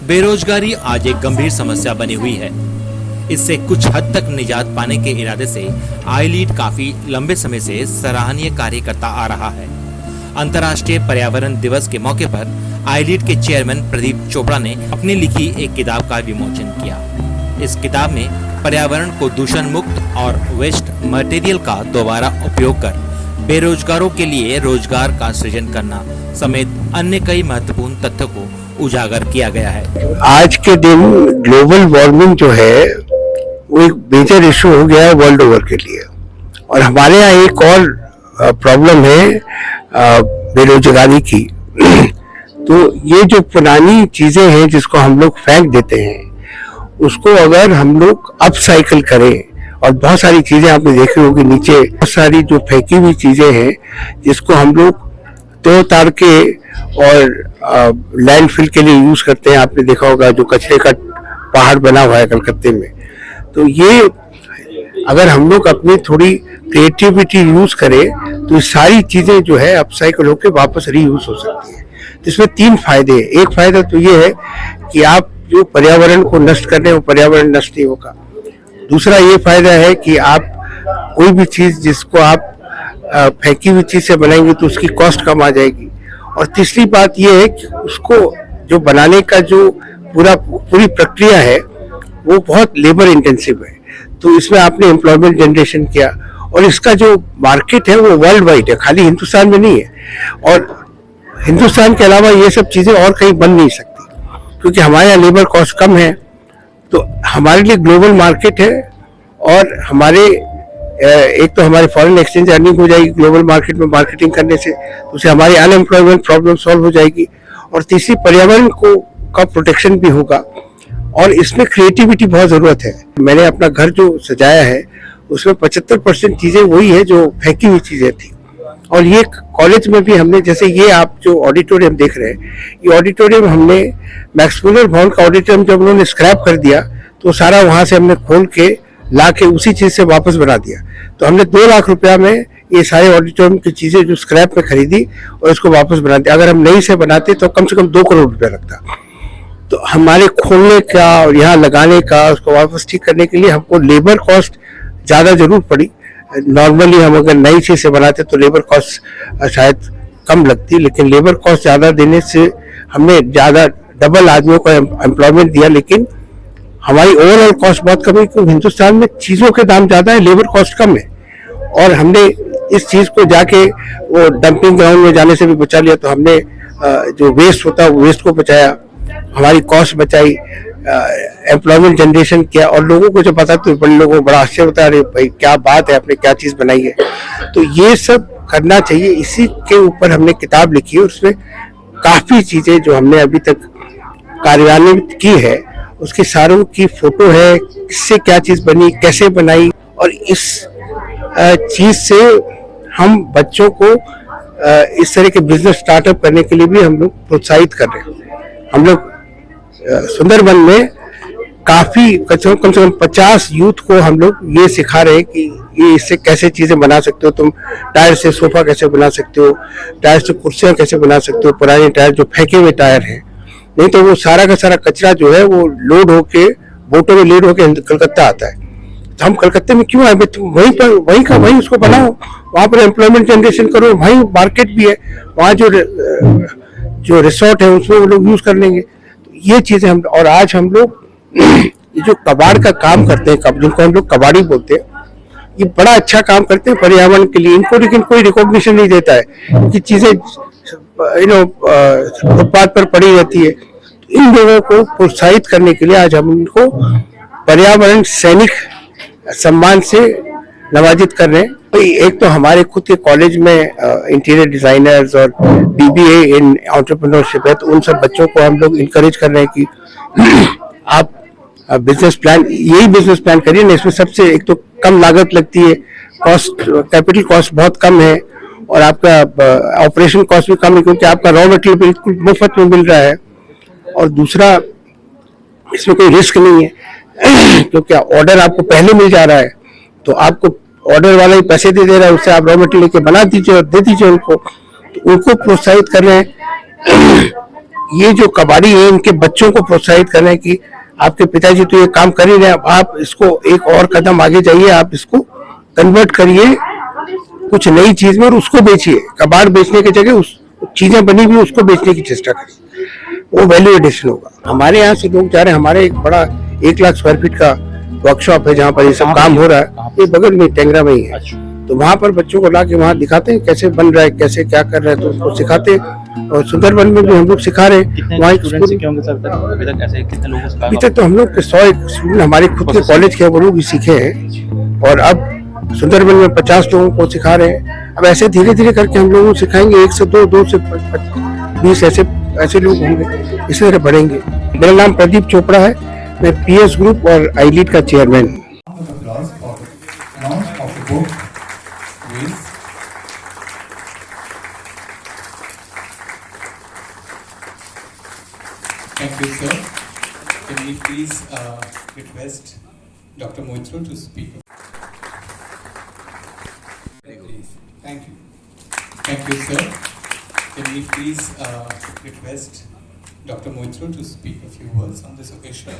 बेरोजगारी आज एक गंभीर समस्या बनी हुई है। इससे कुछ हद तक निजात पाने के इरादे से आई-लीड काफी लंबे समय से सराहनीय कार्य करता आ रहा है। अंतर्राष्ट्रीय पर्यावरण दिवस के मौके पर आई-लीड के चेयरमैन प्रदीप चोपड़ा ने अपनी लिखी एक किताब का विमोचन किया। इस किताब में पर्यावरण को दूषण मुक्त और वेस्ट मटेरियल का दोबारा उपयोग कर बेरोजगारों के लिए रोजगार का सृजन करना समेत अन्य कई महत्वपूर्ण तथ्यों को उजागर किया गया है। आज के दिन ग्लोबल वार्मिंग जो है वो एक मेजर इशू हो गया है वर्ल्ड ओवर के लिए, और हमारे यहाँ एक और प्रॉब्लम है बेरोजगारी की। तो ये जो पुरानी चीजें हैं जिसको हम लोग फेंक देते हैं, उसको अगर हम लोग अपसाइकिल करें, और बहुत सारी चीजें आपने देखी होगी नीचे, बहुत सारी जो फेंकी हुई चीजें हैं जिसको हम लोग तोड़ ताड़ के और लैंडफिल के लिए यूज करते हैं। आपने देखा होगा जो कचरे का पहाड़ बना हुआ है कलकत्ते में। तो ये अगर हम लोग अपनी थोड़ी क्रिएटिविटी यूज करें तो ये सारी चीजें जो है अपसाइकिल होकर वापस रीयूज हो सकती है। तो इसमें तीन फायदे हैं। एक फायदा तो ये है कि आप जो पर्यावरण को नष्ट कर रहे हैं वो पर्यावरण नष्ट नहीं होगा। दूसरा ये फायदा है कि आप कोई भी चीज जिसको आप फेंकी हुई चीज से बनाएंगे तो उसकी कॉस्ट कम आ जाएगी। और तीसरी बात यह है कि उसको जो बनाने का जो पूरी प्रक्रिया है वो बहुत लेबर इंटेंसिव है। तो इसमें आपने एम्प्लॉयमेंट जनरेशन किया, और इसका जो मार्केट है वो वर्ल्ड वाइड है, खाली हिंदुस्तान में नहीं है। और हिंदुस्तान के अलावा ये सब चीजें और कहीं बन नहीं सकती, क्योंकि हमारे यहाँ लेबर कॉस्ट कम है। तो हमारे लिए ग्लोबल मार्केट है, और हमारे एक तो हमारी फॉरेन एक्सचेंज अर्निंग हो जाएगी ग्लोबल मार्केट में मार्केटिंग करने से, उससे हमारी अनएम्प्लॉयमेंट प्रॉब्लम सॉल्व हो जाएगी, और तीसरी पर्यावरण का प्रोटेक्शन भी होगा। और इसमें क्रिएटिविटी बहुत जरूरत है। मैंने अपना घर जो सजाया है उसमें 75% चीजें वही है जो फेंकी हुई चीजें थी। और ये कॉलेज में भी हमने, जैसे ये आप जो ऑडिटोरियम देख रहे हैं, ये ऑडिटोरियम हमने मैक्स मुलर भवन का ऑडिटोरियम जब उन्होंने स्क्रैप कर दिया तो सारा वहां से हमने खोल के ला के उसी चीज से वापस बना दिया। तो हमने 2 लाख रुपया में ये सारे ऑडिटोरियम की चीजें जो स्क्रैप में खरीदी और इसको वापस बना दिया। अगर हम नई से बनाते तो कम से कम 2 करोड़ रुपया लगता। तो हमारे खोलने का और यहाँ लगाने का, उसको वापस ठीक करने के लिए हमको लेबर कॉस्ट ज्यादा जरूर पड़ी। नॉर्मली हम अगर नई चीज से बनाते तो लेबर कॉस्ट शायद कम लगती, लेकिन लेबर कॉस्ट ज्यादा देने से हमने ज्यादा डबल आदमियों को एम्प्लॉयमेंट दिया, लेकिन हमारी ओवरऑल कॉस्ट बहुत कम है, क्योंकि हिंदुस्तान में चीजों के दाम ज्यादा है, लेबर कॉस्ट कम है। और हमने इस चीज को जाके वो डंपिंग ग्राउंड में जाने से भी बचा लिया। तो हमने जो वेस्ट होता है वेस्ट को बचाया, हमारी कॉस्ट बचाई, एम्प्लॉयमेंट जनरेशन किया। और लोगों को जो पता तो बड़े लोगों को बड़ा आश्चर्य होता है, अरे भाई क्या बात है, आपने क्या चीज बनाई है। तो ये सब करना चाहिए। इसी के ऊपर हमने किताब लिखी है, उसमें काफी चीजें जो हमने अभी तक कार्यान्वित की है उसकी सारों की फोटो है, किससे क्या चीज बनी, कैसे बनाई। और इस चीज से हम बच्चों को इस तरह के बिजनेस स्टार्टअप करने के लिए भी हम लोग प्रोत्साहित कर रहे हैं। हम लोग सुंदरबन में काफी कम से कम 50 यूथ को हम लोग ये सिखा रहे हैं कि ये इससे कैसे चीजें बना सकते हो। तुम टायर से सोफा कैसे बना सकते हो, टायर से कुर्सियां कैसे बना सकते हो, पुराने टायर जो फेंके हुए टायर हैं। नहीं तो वो सारा का सारा कचरा जो है वो लोड होके बोटों में लोड होके कलकत्ता आता है। तो हम कलकत्ते में क्यों आए, तुम वहीं का वहीं उसको बनाओ, वहां पर एम्प्लॉयमेंट जनरेशन करो, वहीं मार्केट भी है, वहाँ जो रिसोर्ट है उसमें वो लोग यूज कर लेंगे। तो ये चीजें हम, और आज हम लोग ये जो कबाड़ का काम करते हैं, जिनको हम लोग कबाड़ी बोलते हैं, ये बड़ा अच्छा काम करते हैं पर्यावरण के लिए। इनको लेकिन कोई रिकॉग्निशन नहीं देता है, क्योंकि चीजें फुटपाथ पर पड़ी रहती है। तो इन लोगों को प्रोत्साहित करने के लिए आज हम इनको पर्यावरण सैनिक सम्मान से नवाजित कर रहे हैं। तो एक तो हमारे खुद के कॉलेज में इंटीरियर डिजाइनर्स और BBA इन एंटरप्रेन्योरशिप है, तो उन सब बच्चों को हम लोग इनकरेज कर रहे हैं कि आप बिजनेस प्लान, यही बिजनेस प्लान करिए ना। इसमें सबसे एक तो कम लागत लगती है, कॉस्ट, कैपिटल कॉस्ट बहुत कम है, और आपका ऑपरेशन कॉस्ट भी कम है, क्योंकि आपका रॉ मटेरियल बिल्कुल मुफ्त में मिल रहा है। और दूसरा, इसमें कोई रिस्क नहीं है क्योंकि ऑर्डर आपको पहले मिल जा रहा है, तो आपको ऑर्डर वाला ही पैसे दे रहा है, उससे आप रॉ मटेरियल लेके बना दीजिए और दे दीजिए उनको। तो उनको प्रोत्साहित कर रहे हैं ये जो कबाड़ी है इनके बच्चों को प्रोत्साहित करें कि आपके पिताजी तो ये काम कर ही रहे हैं, अब आप इसको एक और कदम आगे जाइए, आप इसको कन्वर्ट करिए कुछ नई चीज में और उसको बेचिए। कबाड़ बेचने की जगह उस चीजें बनी हुई उसको बेचने की चेष्टा करिए, वो वैल्यू एडिशन होगा। हमारे यहाँ से लोग जा रहे हैं, हमारे एक बड़ा 1 लाख स्क्वायर फीट का वर्कशॉप है जहाँ पर ये सब काम हो रहा है, ये बगल में टेंगरा में ही है। तो वहाँ पर बच्चों को ला के वहाँ दिखाते हैं कैसे बन रहा है, कैसे क्या कर रहे हैं, तो उसको सिखाते हैं। और सुंदरबन में भी हम लोग सिखा रहे हैं। वहाँ अभी तक तो हम लोग के 100 स्टूडेंट हमारे खुद के कॉलेज के वो लोग भी सीखे हैं, और अब सुंदरबन में 50 लोगों को सिखा रहे हैं। अब ऐसे धीरे धीरे करके हम लोगों को सिखाएंगे, 1 से 2, 2 से 20 ऐसे लोग होंगे, इसी तरह बढ़ेंगे। मेरा नाम प्रदीप चोपड़ा है, मैं पीएस ग्रुप और आई लीड का चेयरमैन हूँ। Thank you, sir. Can we please request Dr. Moitra to speak? Please. Thank you. Thank you, sir. Can we please request Dr. Moitra to speak a few words on this occasion?